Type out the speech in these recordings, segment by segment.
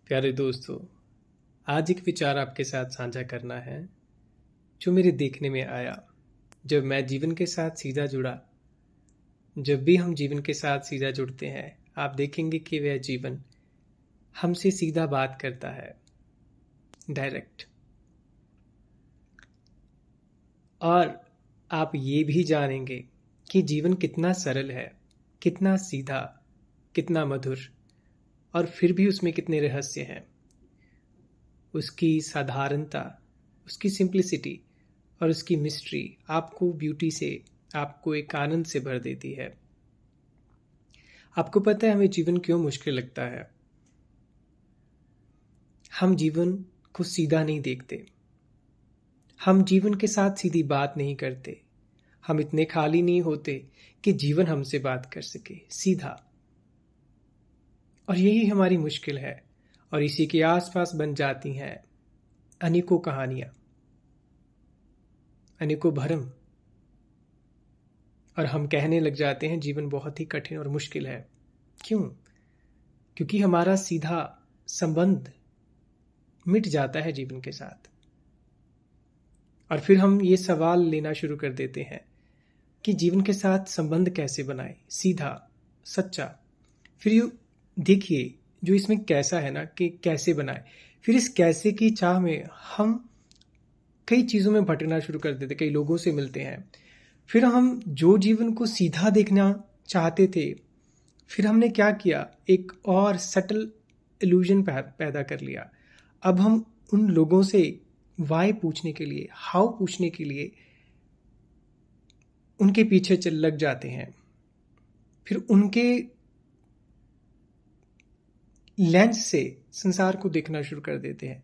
प्यारे दोस्तों, आज एक विचार आपके साथ साझा करना है जो मेरे देखने में आया जब मैं जीवन के साथ सीधा जुड़ा। जब भी हम जीवन के साथ सीधा जुड़ते हैं, आप देखेंगे कि वह जीवन हमसे सीधा बात करता है, डायरेक्ट। और आप ये भी जानेंगे कि जीवन कितना सरल है, कितना सीधा, कितना मधुर, और फिर भी उसमें कितने रहस्य हैं। उसकी साधारणता, उसकी सिंप्लिसिटी और उसकी मिस्ट्री आपको ब्यूटी से, आपको एक आनंद से भर देती है। आपको पता है हमें जीवन क्यों मुश्किल लगता है? हम जीवन को सीधा नहीं देखते, हम जीवन के साथ सीधी बात नहीं करते, हम इतने खाली नहीं होते कि जीवन हमसे बात कर सके सीधा। और यही हमारी मुश्किल है, और इसी के आसपास बन जाती हैं अनेकों कहानियां, अनेकों भरम। और हम कहने लग जाते हैं जीवन बहुत ही कठिन और मुश्किल है। क्यों? क्योंकि हमारा सीधा संबंध मिट जाता है जीवन के साथ। और फिर हम ये सवाल लेना शुरू कर देते हैं कि जीवन के साथ संबंध कैसे बनाए, सीधा, सच्चा। फिर यू देखिए जो इसमें कैसा है ना, कि कैसे बनाए। फिर इस कैसे की चाह में हम कई चीज़ों में भटकना शुरू कर देते, कई लोगों से मिलते हैं। फिर हम जो जीवन को सीधा देखना चाहते थे, फिर हमने क्या किया, एक और सटल इल्यूजन पैदा कर लिया। अब हम उन लोगों से वाई पूछने के लिए, हाउ पूछने के लिए उनके पीछे चल लग जाते हैं। फिर उनके लेंस से संसार को देखना शुरू कर देते हैं।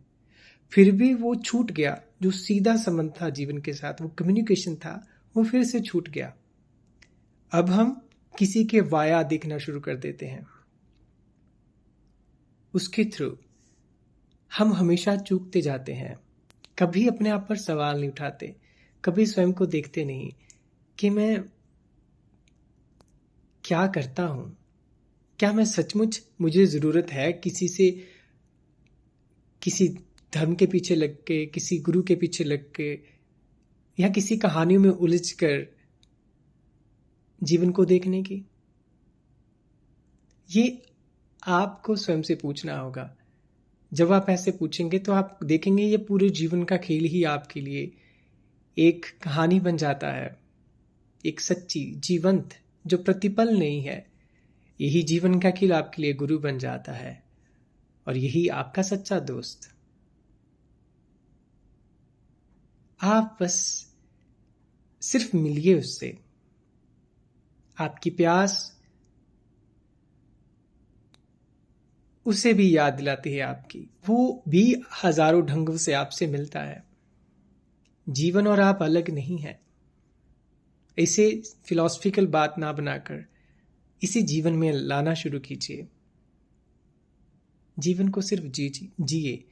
फिर भी वो छूट गया, जो सीधा संबंध था जीवन के साथ, वो कम्युनिकेशन था, वो फिर से छूट गया। अब हम किसी के वाया देखना शुरू कर देते हैं, उसके थ्रू हम हमेशा चूकते जाते हैं। कभी अपने आप पर सवाल नहीं उठाते, कभी स्वयं को देखते नहीं कि मैं क्या करता हूं। क्या मैं सचमुच, मुझे जरूरत है किसी से, किसी धर्म के पीछे लग के, किसी गुरु के पीछे लग के, या किसी कहानियों में उलझ कर जीवन को देखने की? ये आपको स्वयं से पूछना होगा। जब आप ऐसे पूछेंगे तो आप देखेंगे ये पूरे जीवन का खेल ही आपके लिए एक कहानी बन जाता है, एक सच्ची, जीवंत, जो प्रतिपल नहीं है। यही जीवन का खेल आपके लिए गुरु बन जाता है, और यही आपका सच्चा दोस्त। आप बस सिर्फ मिलिए उससे। आपकी प्यास उसे भी याद दिलाती है आपकी, वो भी हजारों ढंगों से आपसे मिलता है। जीवन और आप अलग नहीं हैं। इसे फिलॉसफिकल बात ना बनाकर इसे जीवन में लाना शुरू कीजिए। जीवन को सिर्फ जिए,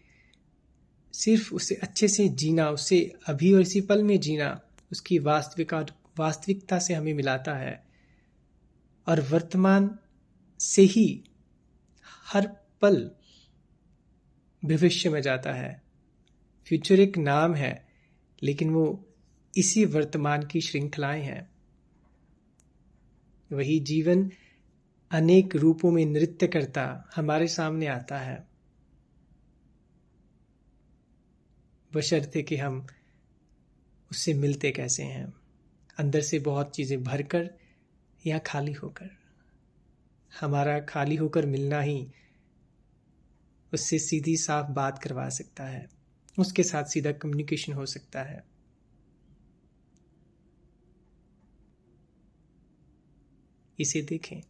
सिर्फ उसे अच्छे से जीना, उसे अभी और इसी पल में जीना, उसकी वास्तविकता से हमें मिलाता है। और वर्तमान से ही हर पल भविष्य में जाता है। फ्यूचर एक नाम है, लेकिन वो इसी वर्तमान की श्रृंखलाएं हैं। वही जीवन अनेक रूपों में नृत्य करता हमारे सामने आता है, बशर्ते कि हम उससे मिलते कैसे हैं, अंदर से बहुत चीजें भरकर या खाली होकर। हमारा खाली होकर मिलना ही उससे सीधी साफ बात करवा सकता है, उसके साथ सीधा कम्युनिकेशन हो सकता है। इसे देखें।